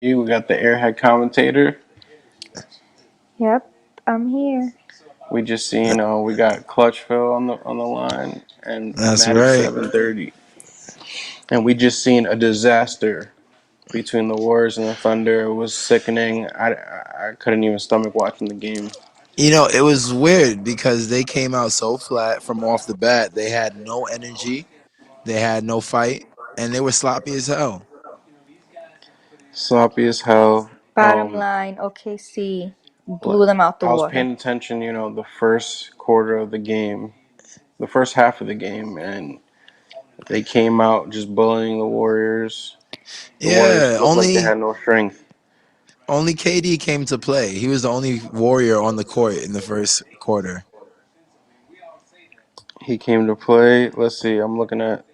We got the airhead commentator. Yep, I'm here. We just seen we got Clutchville on the line and That's Maddie right. 730, and we just seen a disaster between the Warriors and the Thunder. It was sickening. I couldn't even stomach watching the game. It was weird because they came out so flat from off the bat. They had no energy, they had no fight, and they were sloppy as hell. Sloppy as hell. Bottom line, OKC blew them out the I was water. paying attention, the first quarter of the game, the first half of the game, and they came out just bullying the Warriors. The Warriors Yeah, looked like they only had no strength. only KD came to play. He was the only warrior on the court in the first quarter. He came to play. Let's see. I'm looking at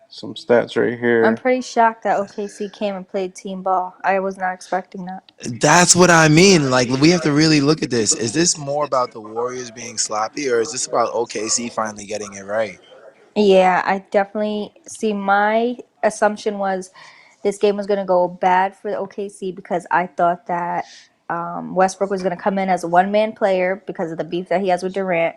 some stats right I'm here. pretty shocked that OKC came and played team ball. I was not expecting that. That's what I mean. Like we have to really look at this. Is this more about the Warriors being sloppy, or is this about OKC finally getting it right? Yeah, I definitely see. My assumption was this game was going to go bad for the OKC because I thought that Westbrook was going to come in as a one-man player because of the beef that he has with Durant,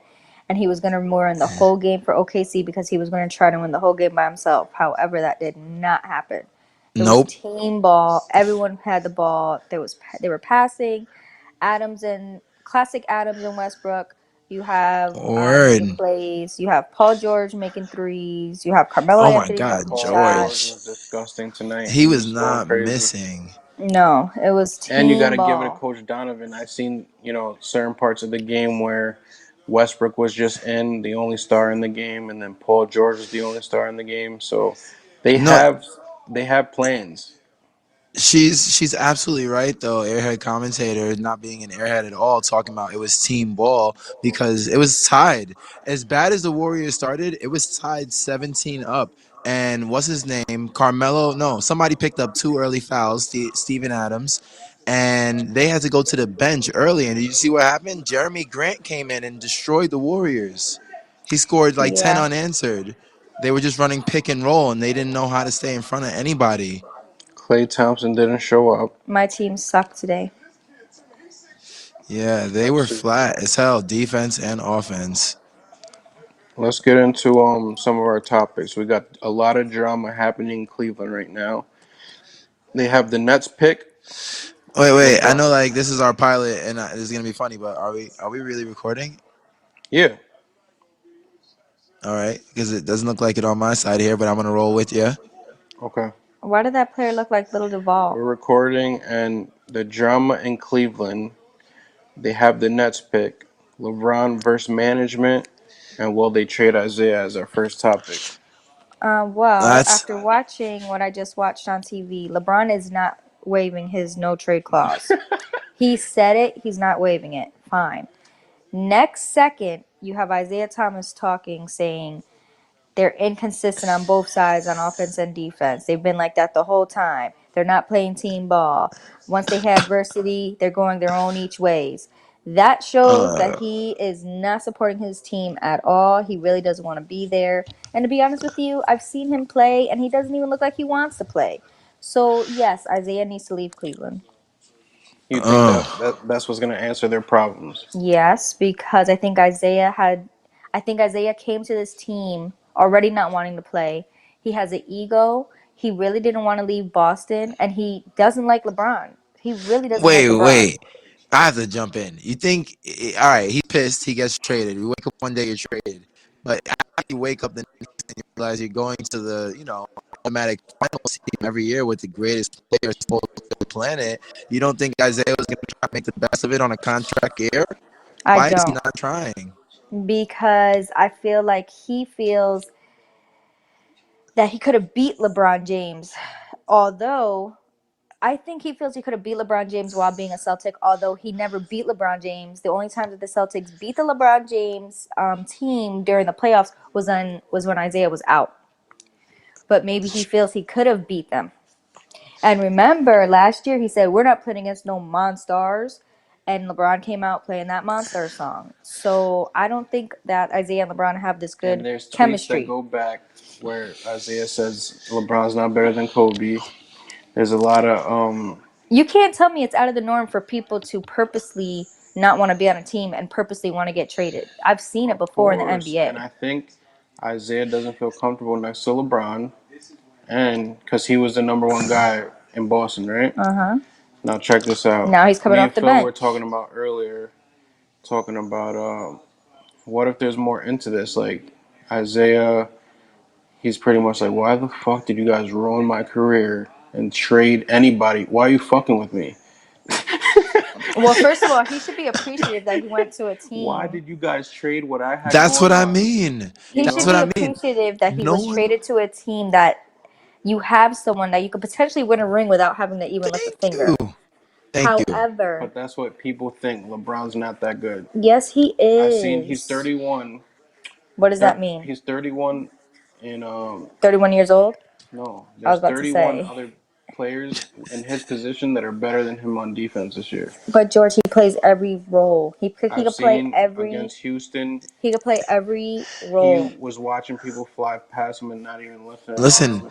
and he was going to run the whole game for OKC because he was going to try to win the whole game by himself. However, that did not happen. It was Nope. team ball. Everyone had the ball. They were passing. Adams and classic Adams and Westbrook. You have making Word. plays. You have Paul George making threes. You have Carmelo Oh my Anthony God, making Paul George George. was shots. disgusting tonight. He He was was going not crazy. missing. No, it was And you got team to give it to ball. Coach Donovan. I seen, certain parts of the game where Westbrook was just the only star in the game, and then Paul George was the only star in the game. So they No, have they have plans. she's absolutely right though. Airhead commentator not being an airhead at all, talking about it was team ball because it was tied. As bad as the Warriors started, it was tied 17 up. And what's his name? Carmelo? No, somebody picked up two early fouls. Steven Adams, and they had to go to the bench early. And did you see what happened? Jeremy Grant came in and destroyed the Warriors. He scored like 10 Yeah, unanswered. They were just running pick and roll, and they didn't know how to stay in front of anybody. Klay Thompson didn't show up. my team sucked today. Yeah, they Let's were see. flat as hell, defense and offense. Let's get into some of our topics. We got a lot of drama happening in Cleveland right now. They have the Nets pick. Wait. I LeBron. know like this is our pilot, and this is gonna be funny, but are we really recording? Yeah. All right, because it doesn't look like it on my side here, but I'm gonna roll with you. Okay. Why did that player look like Little We're Duval? recording, and the drama in Cleveland. They have the Nets pick. LeBron versus management, and will they trade Isaiah as our first topic? Well, That's after watching what I just watched on TV, LeBron is not waiving his no trade clause. He said it. He's not waiving it. Fine. Next second, you have Isaiah Thomas talking, saying they're inconsistent on both sides on offense and defense. They've been like that the whole time. They're not playing team ball. Once they have adversity, they're going their own each ways. That shows that uh, he is not supporting his team at all. He really doesn't want to be there. And to be honest with you, I've seen him play, and he doesn't even look like he wants to play. So, yes, Isaiah needs to leave Cleveland. You think uh, that's what's going to answer their problems? Yes, because I think Isaiah came to this team already not wanting to play. He has an ego. He really didn't want to leave Boston, and he doesn't like LeBron. He really doesn't like LeBron. wait. I have to jump in. You think? All right, he's pissed. He gets traded. You wake up one day, you're traded. But after you wake up the next day and you realize you're going to the automatic finals team every year with the greatest players on the planet, you don't think Isaiah was going to try to make the best of it on a contract year? I Why is he don't, not trying? because I feel like he feels that he could have beat LeBron James, although I think he feels he could have beat LeBron James while being a Celtic, although he never beat LeBron James. The only time that the Celtics beat the LeBron James team during the playoffs was when Isaiah was out. But maybe he feels he could have beat them. And remember, last year he said, "We're not playing against no monsters," and LeBron came out playing that monster song. So I don't think that Isaiah and LeBron have this And good there's tweets that chemistry. go back where Isaiah says LeBron's not better than Kobe. There's a lot of You can't tell me it's out of the norm for people to purposely not want to be on a team and purposely want to get traded. I've seen it Of before in the course, and NBA. I think Isaiah doesn't feel comfortable next to LeBron, and because he was the number one guy in Boston, right? Uh huh. Now check this out. Now he's coming Me and off the Phil were bench. talking about earlier, talking about what if there's more into this? Like Isaiah, he's pretty much like, why the fuck did you guys ruin my career and trade anybody? Why are you fucking with me? Well, first of all, he should be appreciative that he went to a Why team. did you guys trade what I had That's going what I on? mean. You He That's should what know? be I mean. appreciative that he No was one. traded to a team that you have someone that you could potentially win a ring without having to even lift a Thank you. finger. Thank you. However, But that's what people think. LeBron's not that good. yes, he I seen he's is. 31. What does that mean? He's 31 and 31 years old? no, I was there's about to 31 say. other players in his position that are better than him on defense this year. But George, he plays every role. He I've could play seen every against Houston, he could play every he role. was watching people fly past him and not even lifting an Listen, arm.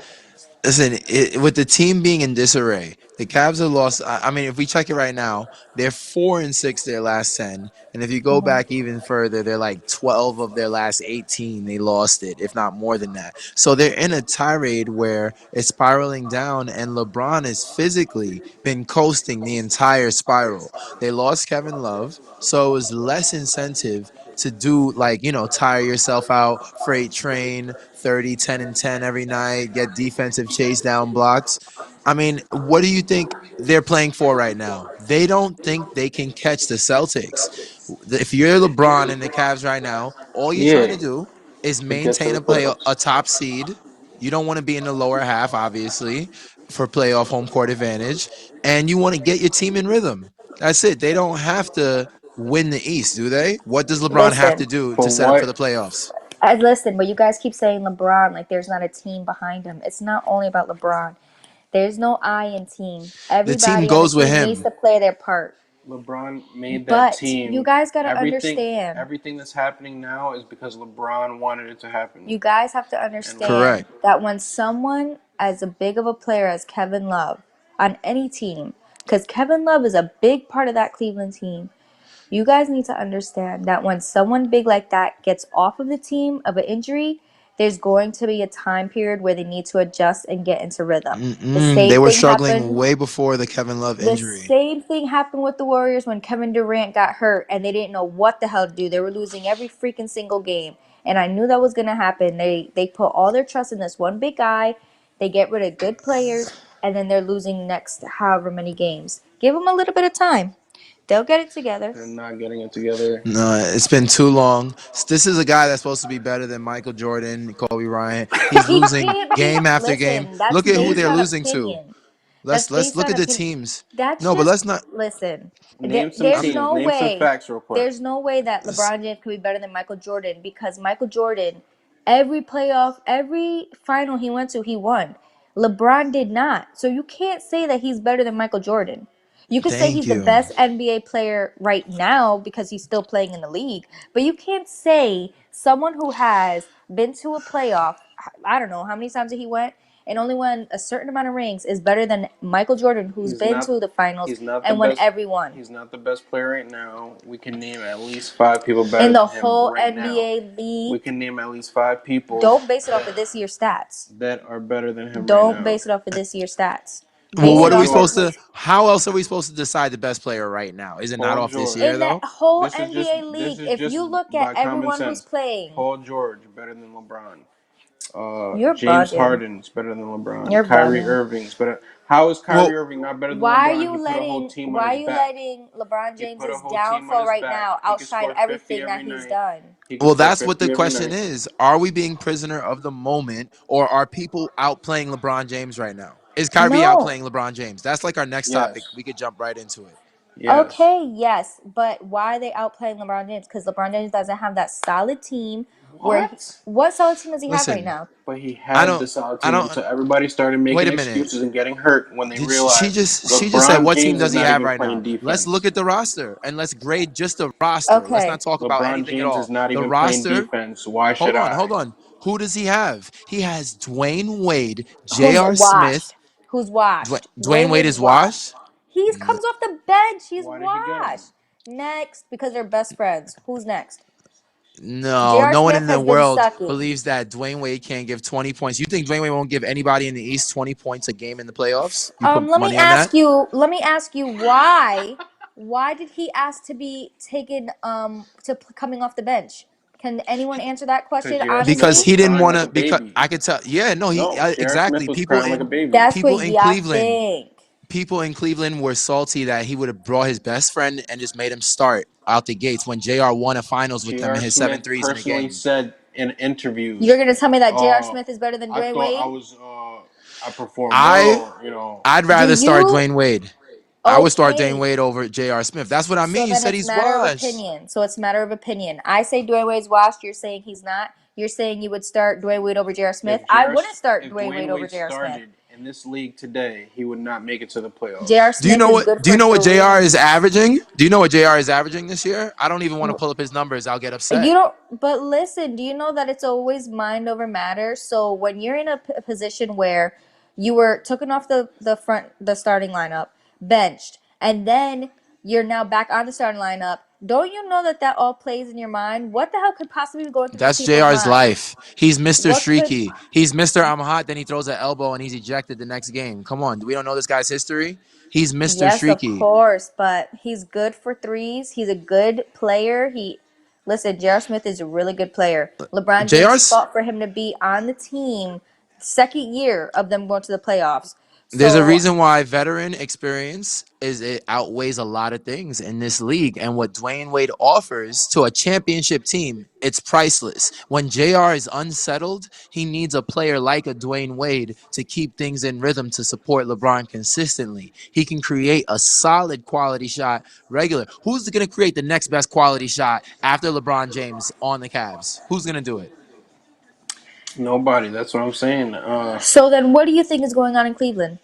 with the team being in disarray, the Cavs have lost. I mean, if we check it right now, they're 4-6 their last 10, and if you go Mhm. back even further, they're like 12 of their last 18. They lost it, if not more than that. So they're in a tirade where it's spiraling down, and LeBron has physically been coasting the entire spiral. They lost Kevin Love, so it was less incentive to do, like, tire yourself out, freight train 30, 10, and 10 every night, get defensive chase down blocks. I mean, what do you think they're playing for right now? They don't think they can catch the Celtics. If you're LeBron and the Cavs right now, all you're trying Yeah, to do is to get to maintain the a playoffs. top seed. You don't want to be in the lower half, obviously, for playoff home court advantage, and you want to get your team in rhythm. That's it. They don't have to win the East, do they? What does LeBron have to Listen, do to For set up for what? the playoffs? listen, but you guys keep saying LeBron like there's not a team behind him. It's not only about LeBron. There's no I in team. The team Everybody on the goes with team needs him. to play their part. LeBron made that But you team. guys got to Everything, understand. everything that's happening now is because LeBron wanted it to happen. You guys have to And like, understand Correct. that when someone as a big of a player as Kevin Love on any team, because Kevin Love is a big part of that Cleveland team, you guys need to understand that when someone big like that gets off of the team of an injury, there's going to be a time period where they need to adjust and get into rhythm. The They same were thing struggling happened. way before the Kevin Love The injury. same thing happened with the Warriors when Kevin Durant got hurt and they didn't know what the hell to do. They were losing every freaking single game. And I knew that was gonna happen. They put all their trust in this one big guy. They get rid of good players and then they're losing next however many games. Give them a little bit of time. They'll get it together. they're not getting it together. No, it's been too long. This is a guy that's supposed to be better than Michael Jordan, Kobe Bryant. He's He losing can't be. game after game. Listen, that's Look at who based they're on losing to. opinion. That's Let's based look on at the opinion. teams. That's No, but just let's not. listen. Name some There's teams. no Name some way. facts real quick. There's no way that LeBron James could be better than Michael Jordan because Michael Jordan, every playoff, every final he went to, he won. LeBron did not. So you can't say that he's better than Michael Jordan. You could say Thank he's the you. best NBA player right now because he's still playing in the league, but you can't say someone who has been to a playoff, I don't know how many times he went, and only won a certain amount of rings is better than Michael Jordan, who's He's been not. to the finals He's not the and won best. every one. He's not the best player right now. We can name at least five people In better the than him whole right now. NBA We league, can name at least five people don't base it off of this year's stats. that are better than him right Don't now. base it off of this year's stats. Well, Base Paul what it are we off of supposed George. to? How else are we supposed to decide the best player right now? Is it not Paul off this George. year in that though? whole This is just NBA this league. is If just you look at by common everyone who's sense. playing, Paul George better than LeBron. you're James bugging. Harden's better than LeBron. You're Kyrie bugging. Irving's better. How is Well, Kyrie Irving not better than Why are LeBron? you He put a whole letting team on why are his you back. letting LeBron He put a James's whole team on downfall his right back. now He could outshine score 50 everything that every he's night. done? He could well, score that's what the 50 every question night. is. Are we being prisoner of the moment, or are people outplaying LeBron James right now? Is Kyrie No. outplaying LeBron James? That's like our next topic. Yes. We could jump right into it. Yes. Okay, yes, but why are they outplaying LeBron James? Because LeBron James doesn't have that solid team. What? What solid team does he have right Listen, now? But he I had don't. the solid I team don't. until everybody started Wait making a minute. excuses and getting hurt when they Did she realized just she just said LeBron what team James is does he not have even right playing now? Let's look defense. at the roster and let's grade just the roster. Let's Okay, not talk about LeBron anything at James is all. not The even playing roster. defense. Why Hold should on, I? hold on. Who does he have? He has Dwayne Wade, who's J.R. Smith. washed? Who's washed? Dwayne Dwayne Wade Wade is is washed. washed. He comes off the bench. He's Why did he get him? washed. Next, because they're best friends. Who's next? No, J.R. no one Smith in the has been world sucking. believes that Dwayne Wade can't give 20 points. You think Dwayne Wade won't give anybody in the East 20 points a game in the playoffs? You put Let me money on that? ask you. Let me ask you why. Why did he ask to be taken coming off the bench? Can anyone answer that Because question J.R. Smith Because was honestly? he didn't crying want like to. a Because baby. I could tell. Yeah, no, he No, J.R. Smith exactly. was crying like a baby. That's People what in y'all Cleveland, think. people in Cleveland were salty that he would have brought his best friend and just made him start out the gates when Jr. won a finals with them J.R. and his seven Smith threes in a personally game. said in You're interviews, gonna tell me that J.R. uh, Smith is better than I Dwayne thought I Wade? was, I performed I well, I'd Do rather start you? Dwayne Wade. I would start Dwayne Okay. Wade over J.R. Smith. That's what I mean. So You then said it's he's matter of washed. opinion. So it's matter of opinion. I say Dwayne Wade's washed. You're saying he's not. You're saying you would start Dwayne Wade over J.R. Smith. I wouldn't start If Dwayne Wade Dwayne over Wade J.R. Smith. started in this league today, he would not make it to the J.R. playoffs. Smith is good Do you for know what Jr. is threes. averaging? Do you know what Jr. is averaging this year? I don't even want to pull up his numbers. I'll get You upset. don't, but listen, do you know that it's always mind over matter? So when you're in a position where you were taken off the starting lineup, benched, and then you're now back on the starting lineup, don't you know that that all plays in your mind? What the hell could possibly be going through these That's people's Jr.'s mind? life. He's Mr. What could Streaky. He's Mr. I'm hot. Then he throws an elbow and he's ejected the next game. Come on, we don't know this guy's history. He's Mr. Yes, of Streaky. course, but he's good for threes. He's a good player. Listen, J.R. Smith is a really good player. LeBron James Jr.'s fought for him to be on the team second year of them going to the playoffs. There's a So, reason why veteran experience is it outweighs a lot of things in this league, and what Dwayne Wade offers to a championship team, it's priceless. When JR is unsettled, he needs a player like a Dwayne Wade to keep things in rhythm to support LeBron consistently. He can create a solid quality shot regular. Who's going to create the next best quality shot after LeBron James on the Cavs? Who's going to do it? Nobody. That's what I'm saying. so then what do you think is going on in Cleveland?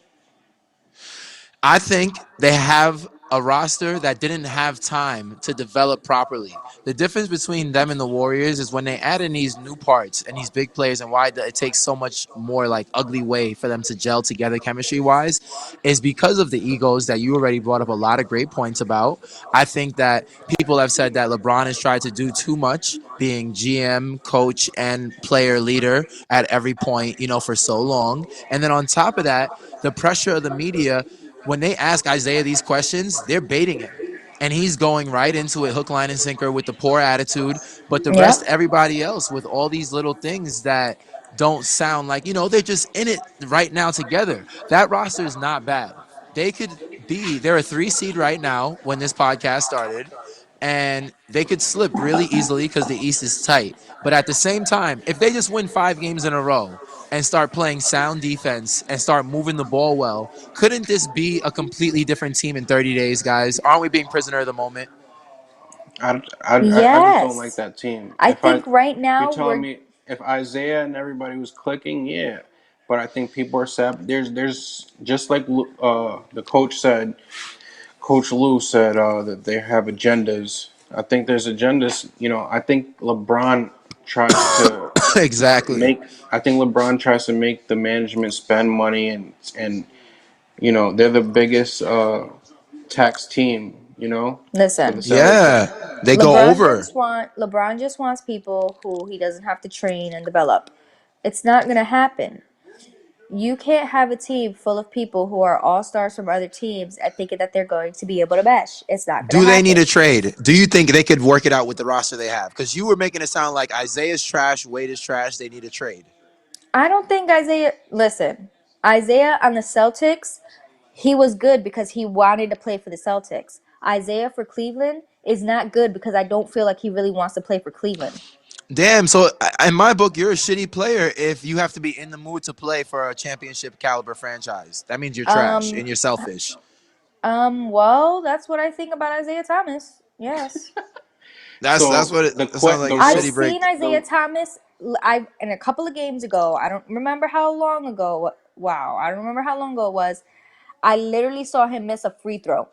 I think they have a roster that didn't have time to develop properly. The difference between them and the Warriors is when they add in these new parts and these big players and why it takes so much more like ugly way for them to gel together chemistry wise is because of the egos that you already brought up a lot of great points about. I think that people have said that LeBron has tried to do too much being GM, coach, and player leader at every point, for so long. And then on top of that, the pressure of the media when they ask Isaiah these questions, they're baiting him. And he's going right into it, hook, line, and sinker with the poor attitude. But the Yeah. rest, everybody else, with all these little things that don't sound like, they're just in it right now together. That roster is not bad. They're a 3 seed right now when this podcast started. And they could slip really easily because the East is tight. But at the same time, if they just win 5 games in a row and start playing sound defense and start moving the ball well, couldn't this be a completely different team in 30 days, guys? Aren't we being prisoner of the moment? I just don't like Yes. that team. I think right If you're now telling we're me if Isaiah and everybody was clicking, yeah. But I think people are sad. There's just like the coach said. Coach Lou said that they have agendas. I think there's agendas. I think LeBron tries to Exactly. make. I think LeBron tries to make the management spend money and they're the biggest tax team. For the listen. salary Yeah, cap. they go over. LeBron just wants people who he doesn't have to train and develop. It's not going to happen. You can't have a team full of people who are all stars from other teams and thinking that they're going to be able to mesh. It's not going Do to they need happen. a trade? Do you think they could work it out with the roster they have? Because you were making it sound like Isaiah's trash, Wade is trash. They need a trade. I don't think Isaiah. Listen, Isaiah on the Celtics, he was good because he wanted to play for the Celtics. Isaiah for Cleveland is not good because I don't feel like he really wants to play for Cleveland. Damn. So in my book, you're a shitty player if you have to be in the mood to play for a championship caliber franchise. That means you're trash Um, and you're selfish. well, that's what I think about Isaiah Thomas. Yes. That's what The that sounds like the a I've shitty rook break. seen Isaiah the Thomas. I in a couple of games ago. I don't remember how long ago. Wow, I don't remember how long ago it was. I literally saw him miss a free throw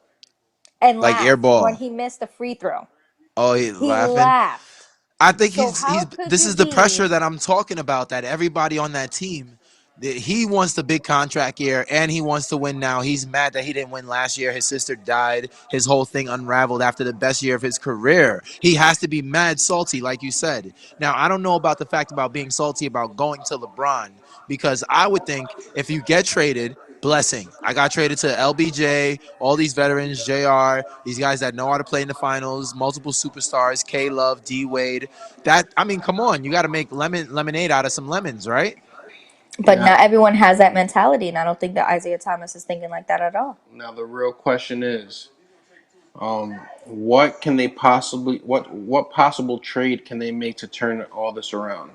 and Like laugh when airball. he missed a free throw. Oh, he He laughing. laughed. I think So he's how could this you is the pressure be? that I'm talking about that everybody on that team He wants the big contract year, and he wants to win now. He's mad that he didn't win last year. His sister died. His whole thing unraveled after the best year of his career. He has to be mad salty, like you said. Now, I don't know about the fact about being salty about going to LeBron, because I would think if you get traded, blessing. I got traded to LBJ, all these veterans, JR, these guys that know how to play in the finals, multiple superstars, K Love, D Wade. That, I mean, come on, you got to make lemonade out of some lemons, right? But Yeah. not everyone has that mentality, and I don't think that Isaiah Thomas is thinking like that at all. Now the real question is, what can they possibly what possible trade can they make to turn all this around?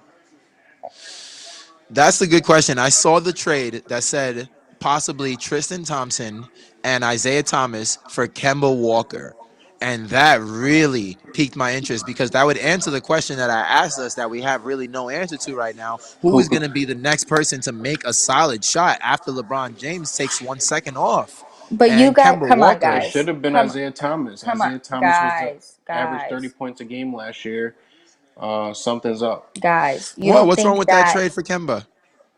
That's a good question. I saw the trade that said possibly Tristan Thompson and Isaiah Thomas for Kemba Walker. And that really piqued my interest because that would answer the question that I asked us that we have really no answer to right now. Who Who is could? going to be the next person to make a solid shot after LeBron James takes 1 second off? But you And got, Kemba come on, It Walker, should guys, have been come, Isaiah Thomas. come on, Isaiah Thomas was the guys, average 30 guys, points a game last year. Something's up. guys. You what? don't What's wrong think with that that trade for Kemba?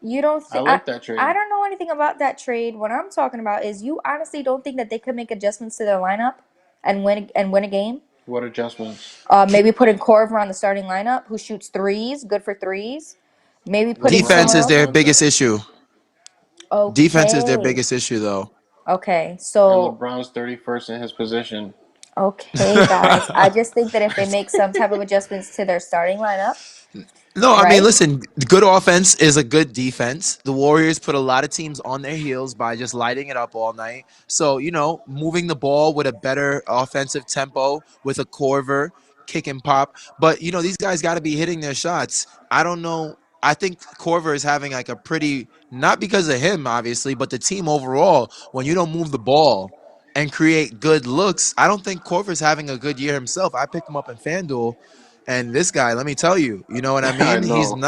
you don't I think like that I trade. don't know anything about that trade. What I'm talking about is you honestly don't think that they could make adjustments to their lineup and win a game. What adjustments? Maybe putting Corver on the starting lineup, who shoots threes, good for threes. Maybe putting LeBron Defense someone is else. their doesn't want biggest that. issue. Defense is their Okay, biggest issue, though. okay. And So LeBron's 31st in his position. okay, guys. I just think that if they make some type of adjustments to their starting lineup, No, I mean, right? listen, good offense is a good defense. The Warriors put a lot of teams on their heels by just lighting it up all night. So, moving the ball with a better offensive tempo with a Corver, kick and pop. But, these guys got to be hitting their shots. I don't know. I think Corver is having like a pretty, not because of him, obviously, but the team overall, when you don't move the ball and create good looks, I don't think Corver's having a good year himself. I picked him up in FanDuel. And this guy, let me tell you, you know what I I mean? know.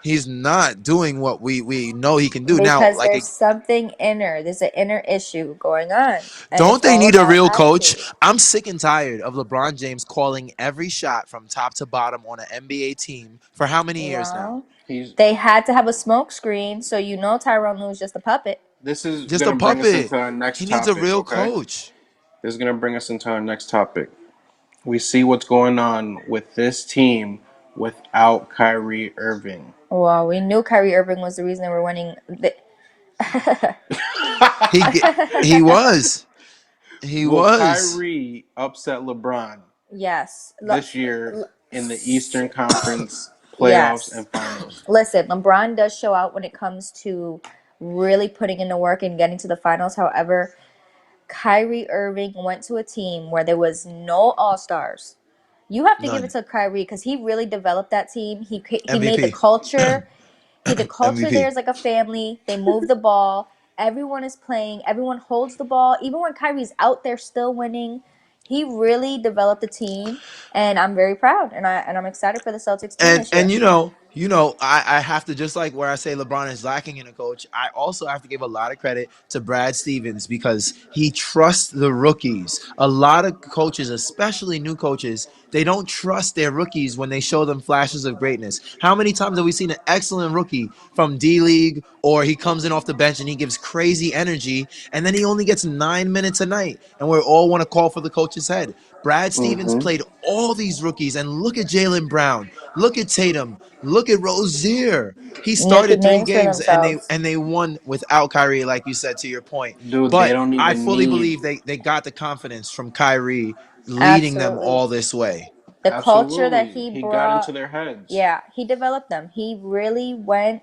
He's not doing what we know he can do. Now, Because there's something inner. There's an inner issue going on, and it's don't they all need a about real coach? attitude. I'm sick and tired of LeBron James calling every shot from top to bottom on an NBA team for how many years now? Well, He's they had to have a smoke screen, so you know Tyrone Lue is just a puppet. This is Just a gonna bring us puppet. into our next He needs a topic, real okay? coach. This is gonna bring us into our next topic. We see what's going on with this team without Kyrie Irving. Well, we knew Kyrie Irving was the reason they were winning. He he was. He Will was. Kyrie upset LeBron Yes. this year in the Eastern Conference playoffs Yes. and finals? Listen, LeBron does show out when it comes to really putting in the work and getting to the finals. However, Kyrie Irving went to a team where there was no All Stars. You have to give it None. to Kyrie because he really developed that team. He made the MVP. culture. The culture there MVP. is like a family. They move the ball. Everyone is playing. Everyone holds the ball. Even when Kyrie's out there still winning, he really developed a team, and I'm very proud. And I'm excited for the Celtics team And this and year. I have to, just like where I say LeBron is lacking in a coach, I also have to give a lot of credit to Brad Stevens because he trusts the rookies. A lot of coaches, especially new coaches, they don't trust their rookies when they show them flashes of greatness. How many times have we seen an excellent rookie from D League or he comes in off the bench and he gives crazy energy and then he only gets 9 minutes a night and we all want to call for the coach's head? Brad Stevens Mm-hmm. played all these rookies, and look at Jalen Brown, look at Tatum, look at Rozier. He Making started three names for games and they themselves. and they won without Kyrie, like you said to your point. Dude, they But don't I even fully need. believe they got the confidence from Kyrie leading them Absolutely. all this way. The culture that Absolutely. he He got into brought, their heads. yeah, he developed them. He really went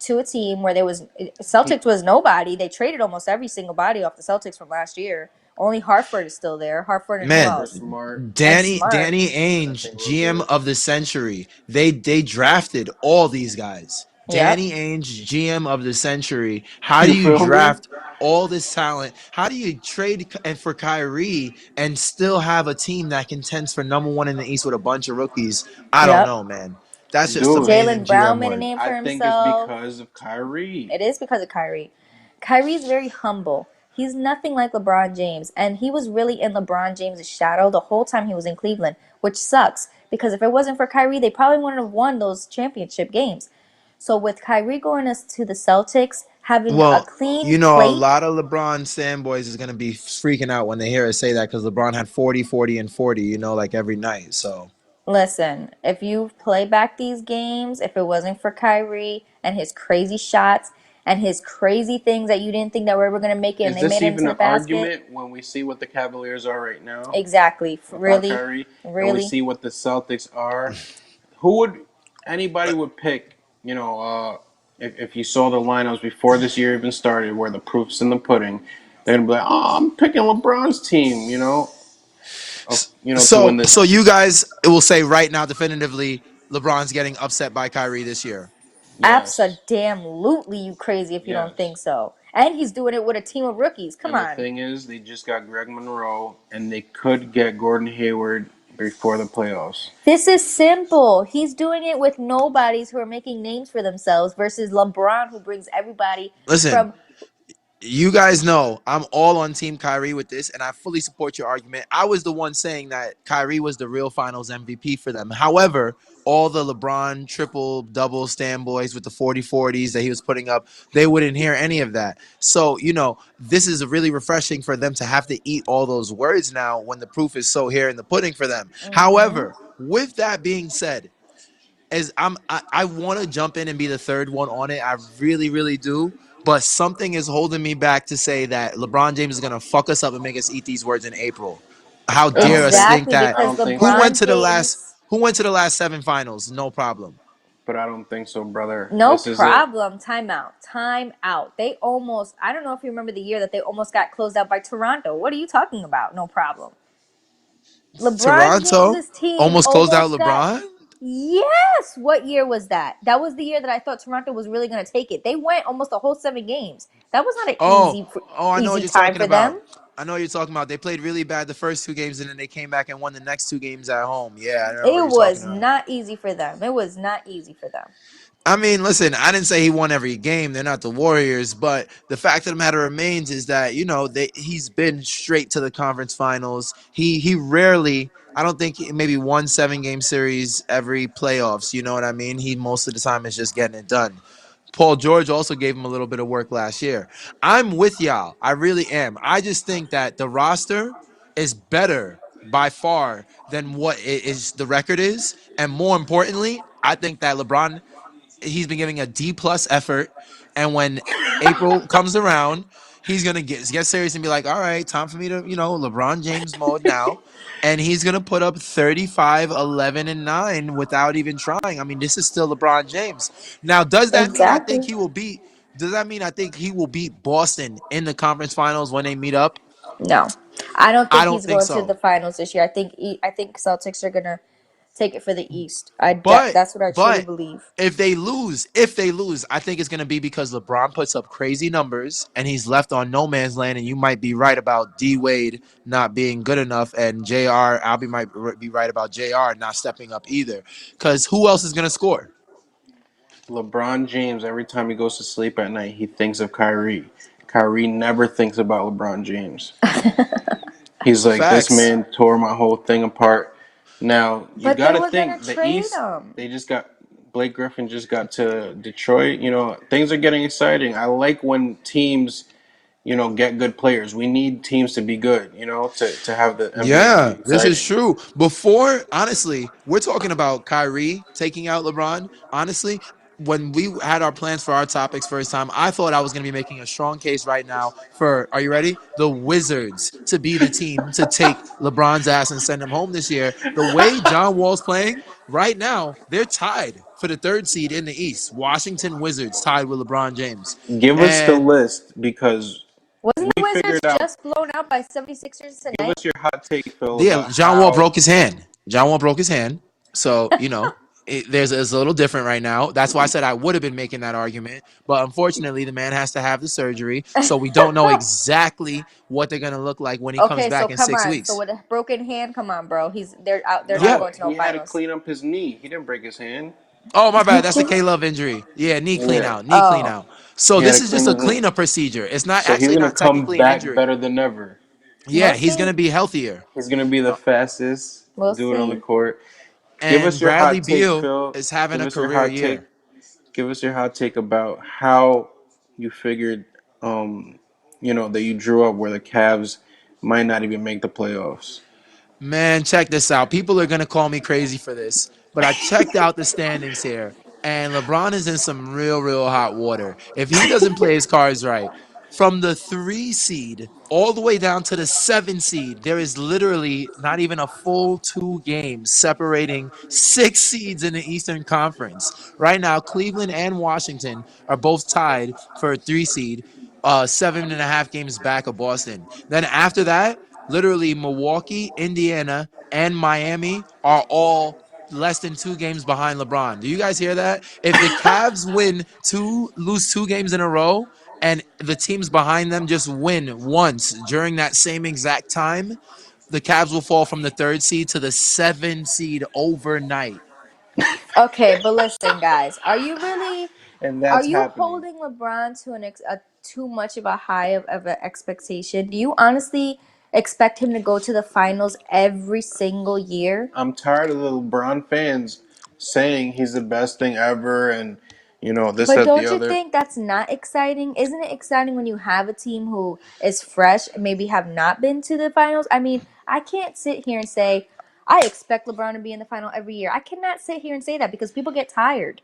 to a team where there was He Celtics was nobody. They traded almost every single body off the Celtics from last year. Only Hartford is still there. Hartford and who Man, Harper else? Smart. And Danny Smart. I Ainge, think GM Rozier. of the century. They drafted all these guys. Yep. Danny Ainge, GM of the century. How do You you feel me? draft all this talent? How do you trade and for Kyrie and still have a team that contends for number one in the East with a bunch of rookies? I don't Yep. know, man. That's just Dude, amazing Jalen Brown GM made a work. name I for think it's himself. because of Kyrie. It is because of Kyrie. Kyrie's very humble. He's nothing like LeBron James, and he was really in LeBron James' shadow the whole time he was in Cleveland, which sucks because if it wasn't for Kyrie, they probably wouldn't have won those championship games. So with Kyrie going us to the Celtics, having a Well, clean a slate. lot of LeBron fanboys is gonna be freaking out when they hear us say that because LeBron had 40, 40, and 40. Like every night. So Listen, if you play back these games, if it wasn't for Kyrie and his crazy shots and his crazy things that you didn't think that were ever going to make it and Is they this made it even into the an basket. argument when we see what the Cavaliers are right now Exactly. without Really? Kyrie, and we Really? see what the Celtics are? Who would anybody would pick? If you saw the lineups before this year even started, where the proof's in the pudding, they're gonna be like, "Oh, I'm picking LeBron's team," to win so this. you guys will say right now definitively LeBron's getting upset by Kyrie this year. Yes, Absolutely, you crazy if you don't yes. think so. And he's doing it with a team of rookies. Come And the on. thing is, they just got Greg Monroe, and they could get Gordon Hayward before the playoffs. This is simple. He's doing it with nobodies who are making names for themselves versus LeBron, who brings everybody Listen, from. you guys know I'm all on Team Kyrie with this, and I fully support your argument. I was the one saying that Kyrie was the real Finals MVP for them. However, all the LeBron triple double stand boys with the 40-40s that he was putting up, they wouldn't hear any of that. So, this is really refreshing for them to have to eat all those words now when the proof is so here in the pudding for them. Mhm. However, with that being said, I want to jump in and be the third one on it. I really, really do. But something is holding me back to say that LeBron James is gonna fuck us up and make us eat these words in April. How I don't dare us think. think Exactly, that I because don't think who so. went LeBron to the last James. who went to the last 7 finals? No problem. But I don't think so, brother. No This is it. problem. Timeout. Timeout. They almost, I don't know if you remember the year that they almost got closed out by Toronto. What are you talking about? No problem. LeBron Toronto James's team almost closed out almost got. LeBron. Yes. What year was that? That was the year that I thought Toronto was really going to take it. They went almost a whole 7 games. That was not an Oh, I know what easy you're time talking for about. them. I know what you're talking about. They played really bad the first 2 games, and then they came back and won the next 2 games at home. Yeah, I know what It you're talking was about. not easy for them. It was not easy for them. I mean, listen, I didn't say he won every game. They're not the Warriors, but the fact of the matter remains is that he's been straight to the conference finals. He rarely, I don't think maybe won 7 game series every playoffs. You know what I mean? He most of the time is just getting it done. Paul George also gave him a little bit of work last year. I'm with y'all. I really am. I just think that the roster is better by far than what it is the record is, and more importantly, I think that LeBron he's been giving a D+ effort, and when April comes around, he's gonna get serious and be like, all right, time for me to LeBron James mode now, and he's gonna put up 35, 11, and 9 without even trying. I mean, this is still LeBron James. Now, does that mean I think Exactly. he will beat? Does that mean I think he will beat Boston in the conference finals when they meet up? No, I don't I think don't he's think going to so. the finals this year. I think Celtics are gonna take it for the East. But That's what I truly but believe. if they lose, I think it's gonna be because LeBron puts up crazy numbers and he's left on no man's land. And you might be right about D Wade not being good enough, and Jr. Albie might be right about Jr. not stepping up either. Because who else is gonna score? LeBron James, every time he goes to sleep at night, he thinks of Kyrie. Kyrie never thinks about LeBron James. He's like, this Facts. man tore my whole thing apart. Now, you But got they to were gonna think the trade East, him. they just got Blake Griffin just got to Detroit. Things are getting exciting. I like when teams, get good players. We need teams to be good, to have the NBA be Yeah, this is exciting. true. Before, honestly, we're talking about Kyrie taking out LeBron. Honestly, when we had our plans for our topics first time, I thought I was going to be making a strong case right now for, are you ready? The Wizards to be the team to take LeBron's ass and send him home this year. The way John Wall's playing right now, they're tied for the 3rd seed in the East. Washington Wizards tied with LeBron James. Give us the And list because Wasn't the we Wizards figured out. just blown out by 76ers Give tonight? us your hot take, Phil, yeah, about John Wall how broke his hand. John Wall broke his hand. So, it's a little different right now. That's why I said I would have been making that argument. But unfortunately, the man has to have the surgery. So we don't know exactly what they're going to look like when he comes Okay, so back in come six on. So weeks. with a broken hand, come on, bro. They're out. They're not Yeah. no, going to no he had to finals. clean up his knee. He didn't break his hand. Oh, my bad. That's a K Love injury. Yeah, knee clean Yeah, out. Knee clean Oh, out. So he had this to is clean just a his knee. cleanup procedure. It's not So he's actually gonna not come technically an back injury. better than ever. Yeah, we'll he's going see. to be healthier. He's gonna be the fastest We'll dude on the see. court. Give And us your Bradley hot take, Beal Phil. is having Give a us your career hot take. year. Give us your hot take about how you figured, that you drew up where the Cavs might not even make the playoffs. Man, check this out. People are gonna call me crazy for this, but I checked out the standings here, and LeBron is in some real hot water. If he doesn't play his cards right, from the 3 seed all the way down to the 7 seed, there is literally not even a full 2 games separating 6 seeds in the Eastern Conference. Right now, Cleveland and Washington are both tied for a 3 seed, 7.5 games back of Boston. Then after that, literally Milwaukee, Indiana, and Miami are all less than 2 games behind LeBron. Do you guys hear that? If the Cavs lose 2 games in a row, and the teams behind them just win once during that same exact time, the Cavs will fall from the 3rd seed to the 7th seed overnight. Okay, but listen, guys, And are that's you happening. holding LeBron to a too much of a high of an expectation? Do you honestly expect him to go to the finals every single year? I'm tired of the LeBron fans saying he's the best thing ever and, this, But that, the don't you other. think that's not exciting? Isn't it exciting when you have a team who is fresh, maybe have not been to the finals? I mean, I can't sit here and say I expect LeBron to be in the final every year. I cannot sit here and say that because people get tired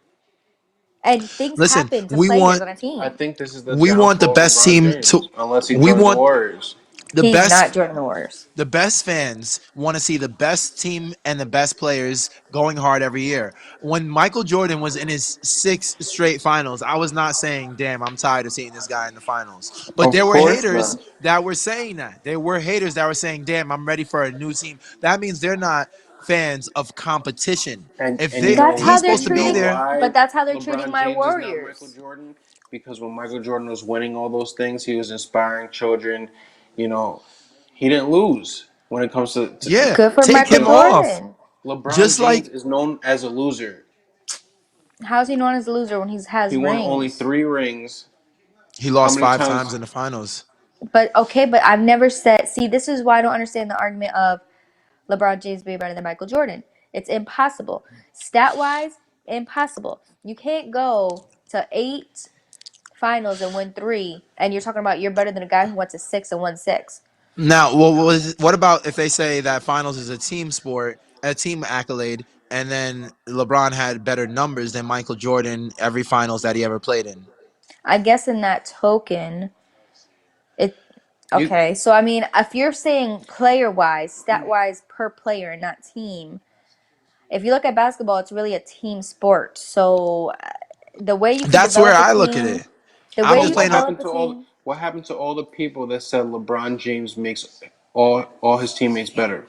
and things Listen, happen to we players want on a I team. think this is the we want the downfall of best LeBron team to James, unless he we joins the want Warriors. the He's not best joining the Warriors. the best fans want to see the best team and the best players going hard every year. When Michael Jordan was in his 6 straight finals, I was not saying, damn, I'm tired of seeing this guy in the finals. But Of there were course haters not. that were saying that. There were haters that were saying, damn, I'm ready for a new team. That means they're not fans of competition. And If and you they know That's how he's they're supposed and to you know be treating, there, why but that's how they're treating LeBron my James is not Michael Warriors. Jordan? Because when Michael Jordan was winning all those things, he was inspiring children. You know, he didn't lose when it comes to yeah, Good for take Michael him off. Jordan. LeBron Just James like is known as a loser. How's he known as a loser when he He has won only rings? 3 rings. he How lost many 5 times times? in the finals. But okay, but I've never said. See, this is why I don't understand the argument of LeBron James being better than Michael Jordan. It's impossible. Stat wise, impossible. You can't go to 8 finals and win three, and you're talking about you're better than a guy who went to six and won six. Now, what about if they say that finals is a team sport, a team accolade, and then LeBron had better numbers than Michael Jordan every finals that he ever played in? I guess in that token, it You okay. So I mean, if you're saying player wise, stat wise per player, and not team, if you look at basketball, it's really a team sport. So the way you can That's where develop a I look at team, it. the I'm way but just you playing. develop a team. what happened to all the people that said LeBron James makes all his teammates better?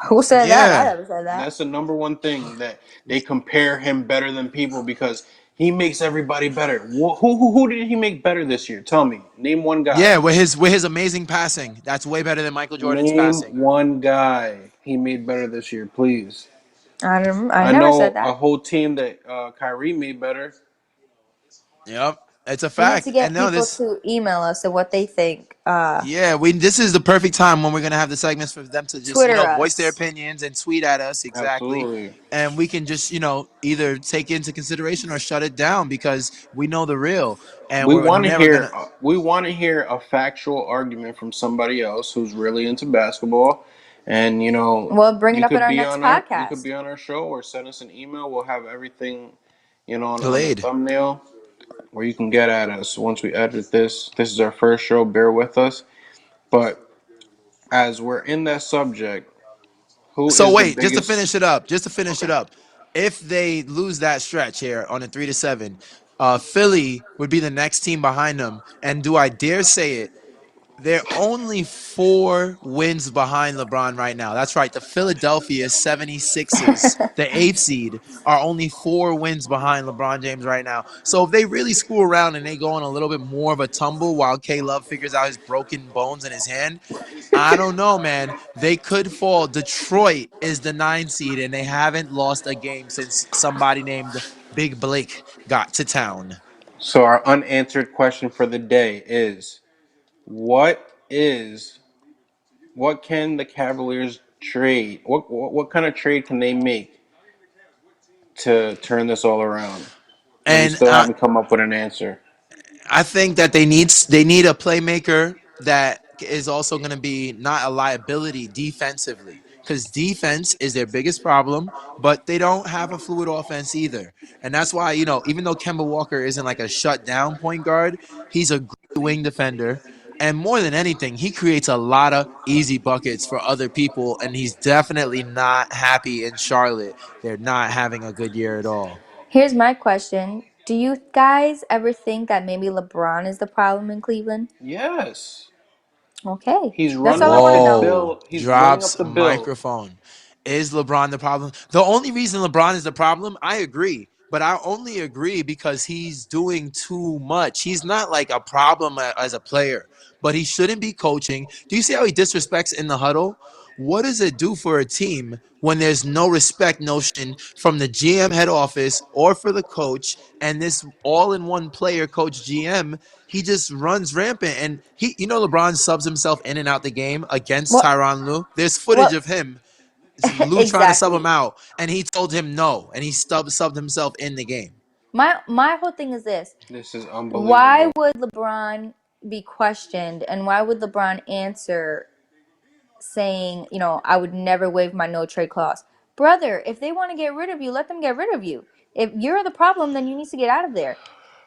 Who said that? I Yeah, never said that. That's the number one thing that they compare him better than people because he makes everybody better. Who did he make better this year? Tell me. Name one guy. yeah, with his amazing passing, that's way better than Michael Jordan's Name passing. one guy he made better this year, please. I I never said know a that. whole team that Kyrie made better. Yep, it's a We need to fact. And get now people this, to email us and what they think. yeah, we this is the perfect time when we're gonna have the segments for them to just Twitter voice their us. opinions and tweet at us exactly, Absolutely. and we can just either take into consideration or shut it down because we know the real, and We we're want to never hear gonna. we want to hear a factual argument from somebody else who's really into basketball, and We'll bring it up in our next you could podcast. be on our show or send us an email. We'll have everything on the Delayed. thumbnail where you can get at us once we edit this. This is our first show. Bear with us, but as we're in that subject, who So is the wait, just to biggest? finish it up, just to finish it Okay. up, if they lose that stretch here on a 3-7, Philly would be the next team behind them, and do I dare say it? They're only 4 wins behind LeBron right now. That's right. The Philadelphia 76ers, the 8th seed, are only 4 wins behind LeBron James right now. So if they really screw around and they go on a little bit more of a tumble while K Love figures out his broken bones in his hand, I don't know, man. They could fall. Detroit is the 9th seed, and they haven't lost a game since somebody named Big Blake got to town. So our unanswered question for the day is: What is what can the Cavaliers trade? What kind of trade can they make to turn this all around? and we And still haven't come up with an answer. I think that they need a playmaker that is also going to be not a liability defensively, because defense is their biggest problem, but they don't have a fluid offense either. And that's why, even though Kemba Walker isn't like a shutdown point guard, he's a great wing defender. And more than anything, he creates a lot of easy buckets for other people, and he's definitely not happy in Charlotte. They're not having a good year at all. Here's my question. Do you guys ever think that maybe LeBron is the problem in Cleveland? Yes, Okay. he's That's running all I up want the to know. Whoa, bill. He's running drops up the a bill. microphone. Is LeBron the problem? The only reason LeBron is the problem, I agree. But I only agree because he's doing too much. He's not like a problem as a player, but he shouldn't be coaching. Do you see how he disrespects in the huddle? What does it do for a team when there's no respect notion from the GM head office or for the coach, and this all-in-one player coach GM, he just runs rampant, and LeBron subs himself in and out the game against What? Tyronn Lue. There's footage What? of him, Lue trying to sub him Exactly. out, and he told him no, and he subbed himself in the game. My whole thing is this. This is Why unbelievable. would LeBron be questioned and why would LeBron answer saying, I would never waive my no trade clause? Brother, if they want to get rid of you, let them get rid of you. If you're the problem, then you need to get out of there.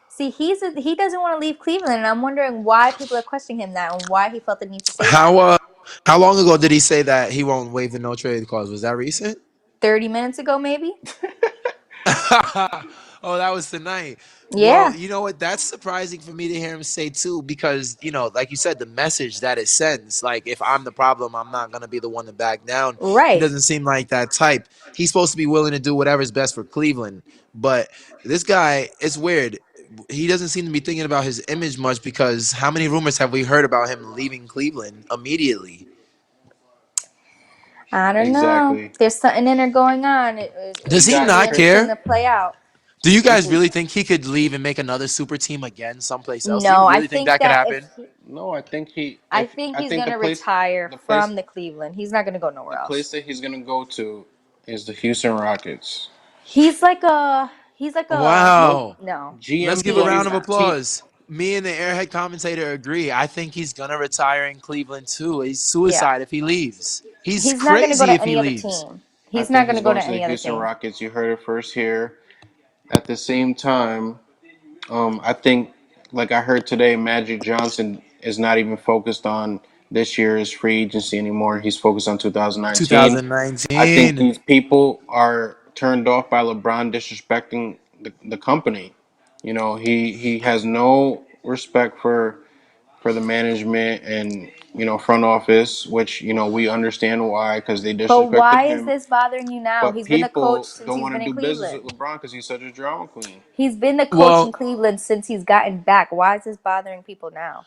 See, he doesn't want to leave Cleveland, and I'm wondering why people are questioning him that and why he felt the need to say that. How long ago did he say that he won't waive the no trade clause? Was that recent? 30 minutes ago, maybe? Oh, that was tonight. Well, Yeah, you know what? That's surprising for me to hear him say too, because like you said, the message that it sends. Like, if I'm the problem, I'm not gonna be the one to back down. He right. doesn't seem like that type. He's supposed to be willing to do whatever's best for Cleveland, but this guy, it's weird. He doesn't seem to be thinking about his image much, because how many rumors have we heard about him leaving Cleveland immediately? I don't know. Exactly. There's something in there going on. Does He It's he going to got be not tricked. interesting care? to play out. Do you guys People, really think he could leave and make another super team again someplace else? Do you No, I really think think that could that if happen? he, no, I think he. I If think I he's think going to retire the place, from the Cleveland. He's not going to go nowhere the place else. that he's gonna go to is the Houston Rockets. He's like a Nope. Wow. no. Let's GM give a He is round of plus not. T. applause. Me and the Airhead commentator agree. I think he's going to retire in Cleveland too. He's Yeah. suicide if he leaves. He's He's not going to go crazy to if he any other leaves. team. I He's not think going he's to go going to to the any other Houston team. Rockets. You heard it first here. At the same time, I think, like I heard today, Magic Johnson is not even focused on this year's free agency anymore. He's focused on 2019. I think 2019. these people are turned off by LeBron disrespecting the company. He has no respect for the management and front office, which we understand why, because they But disrespected why is him. this bothering you now? But He's been the coach people since don't he's want been to in do business with Cleveland. LeBron because he's such a drama queen. He's been the coach in Well, Cleveland since he's gotten back. Why is this bothering people now?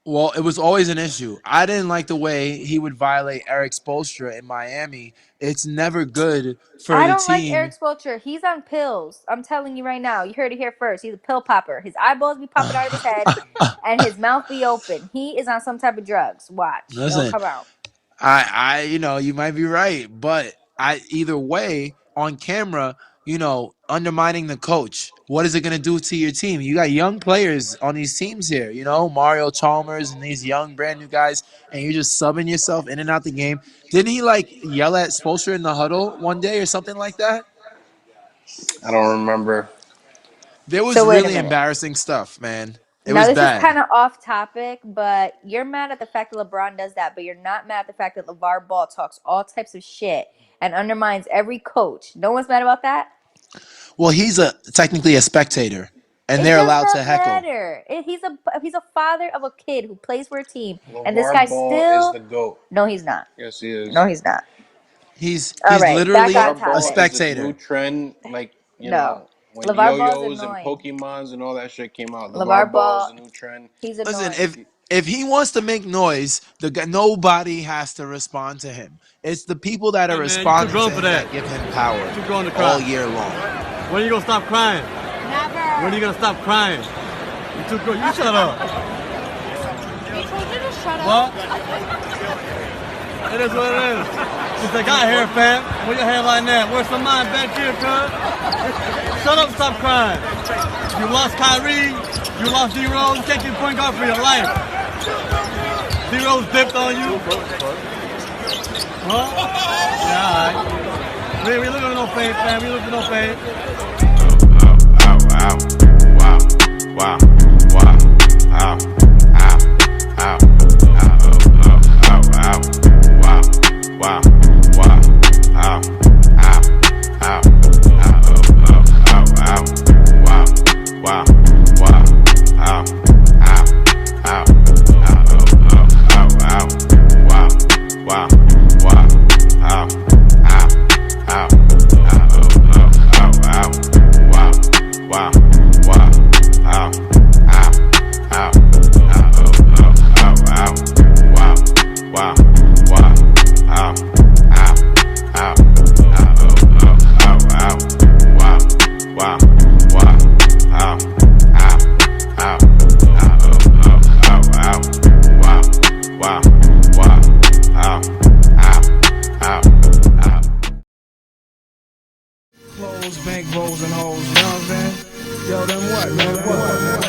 well, it was always an issue. I didn't like the way he would violate Eric Spoelstra in Miami. It's never good for I the don't like team. Eric Spoelstra. He's on pills. I'm telling you right now. You heard it here first. He's a pill popper. His eyeballs be popping out of his head and his mouth be open. He is on some type of drugs. Watch. It'll Listen, come out. you might be right, but either way, on camera, undermining the coach. What is it going to do to your team? You got young players on these teams here, Mario Chalmers and these young brand new guys, and you're just subbing yourself in and out the game. Didn't he yell at Spoelstra in the huddle one day or something like that? I don't remember. There was So wait a really minute. embarrassing stuff, man. It Now was this is bad. kind of off topic, but you're mad at the fact that LeBron does that, but you're not mad at the fact that LeVar Ball talks all types of shit and undermines every coach. No one's mad about that. Well, he's technically a spectator, and It they're does allowed to not heckle. matter. He's a father of a kid who plays for a team, and this guy LeVar Ball is still. the GOAT. No, he's not. Yes, he is. No, he's not. All He's right, back literally on LeVar a Ball topic. is this new spectator. trend, No, when LeVar Ball's yo-yos and annoying. Pokemons and all that shit came out. LeVar LeVar Ball is Ball, the new trend. he's Listen, annoying. if he wants to make noise, nobody has to respond to him. It's the people that are Hey man, you too responding grown to for him that. that give him power Too grown to all cry. year long. When are you gonna stop crying? Never. When are you gonna stop crying? You too grown. You shut up. We told you to shut What? up. It is what it is. Since I got here, fam, where your head like that? Where's some mind back here, cuz? Shut up, stop crying. You lost Kyrie, you lost D-Rose, you can't keep point guard for your life. D-Rose dipped on you. Huh? Yeah, all right. We looking for no fade, fam. We looking for no fade. Wow. Clothes, bank rolls, and hoes, you know what I'm saying? Yo, then what, man? What?